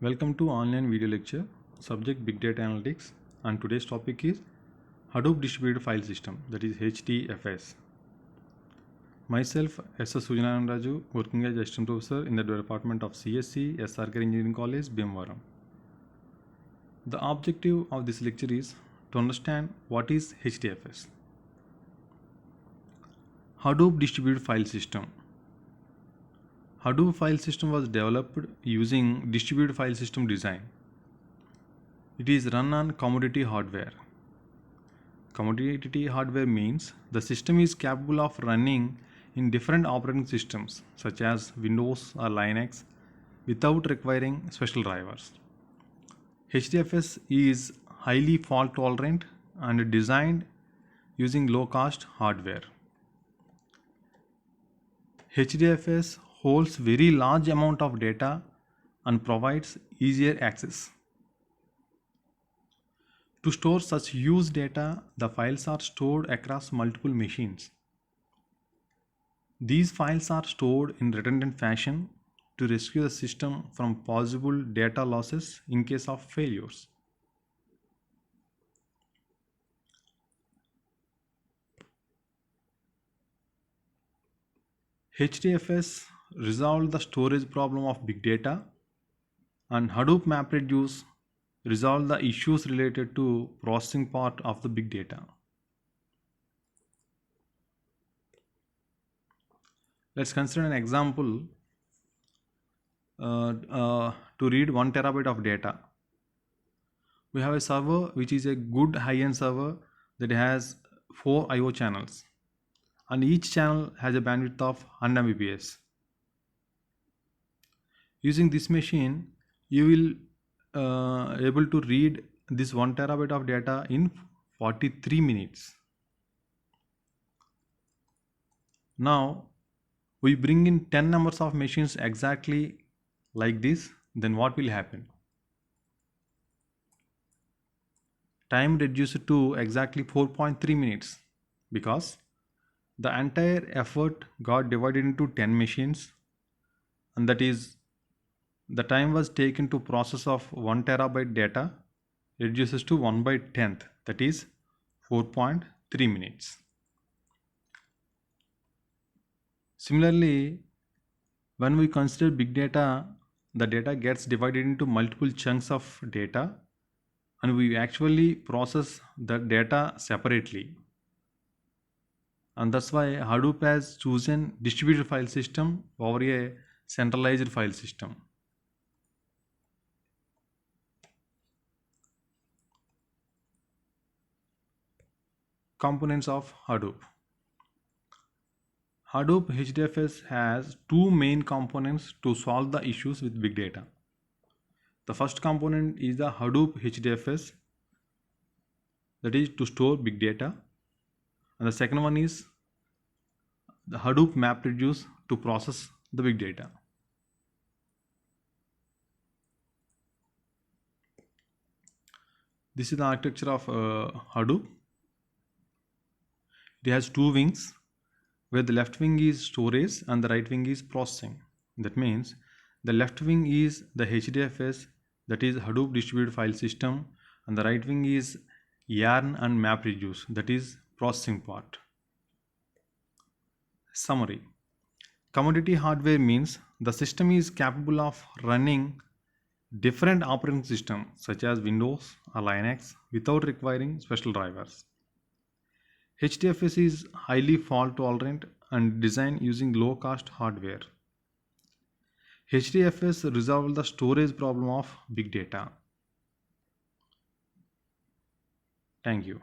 Welcome to online video lecture, subject Big Data Analytics, and today's topic is Hadoop Distributed File System, that is HDFS. Myself, S.S. Sujananand Raju, working as Assistant Professor in the Department of CSC, SRK Engineering College, Bhimavaram. The objective of this lecture is to understand what is HDFS. Hadoop Distributed File System. Hadoop file system was developed using distributed file system design. It is run on commodity hardware. Commodity hardware means the system is capable of running in different operating systems such as Windows or Linux without requiring special drivers. HDFS is highly fault tolerant and designed using low cost hardware. HDFS holds very large amount of data and provides easier access. To store such huge data, the files are stored across multiple machines. These files are stored in redundant fashion to rescue the system from possible data losses in case of failures. HDFS resolved the storage problem of big data, and Hadoop MapReduce resolved the issues related to processing part of the big data. Let's consider an example to read 1 terabyte of data. We have a server which is a good high-end server that has 4 I/O channels, and each channel has a bandwidth of 100 Mbps. Using this machine, you will able to read this 1 terabyte of data in 43 minutes. Now we bring in 10 numbers of machines exactly like this, then what will happen? Time reduced to exactly 4.3 minutes because the entire effort got divided into 10 machines, and that is the time was taken to process of 1 terabyte data reduces to 1/10th, that is 4.3 minutes. Similarly, when we consider big data, the data gets divided into multiple chunks of data, and we actually process the data separately. And that's why Hadoop has chosen distributed file system over a centralized file system. Components of Hadoop. Hadoop HDFS has two main components to solve the issues with big data. The first component is the Hadoop HDFS, that is to store big data, and the second one is the Hadoop MapReduce to process the big data. This is the architecture of Hadoop. It has two wings, where the left wing is storage and the right wing is processing. That means the left wing is the HDFS, that is Hadoop Distributed File System, and the right wing is Yarn and MapReduce, that is processing part. Summary. Commodity hardware means the system is capable of running different operating systems such as Windows or Linux without requiring special drivers. HDFS is highly fault tolerant and designed using low cost hardware. HDFS resolved the storage problem of big data. Thank you.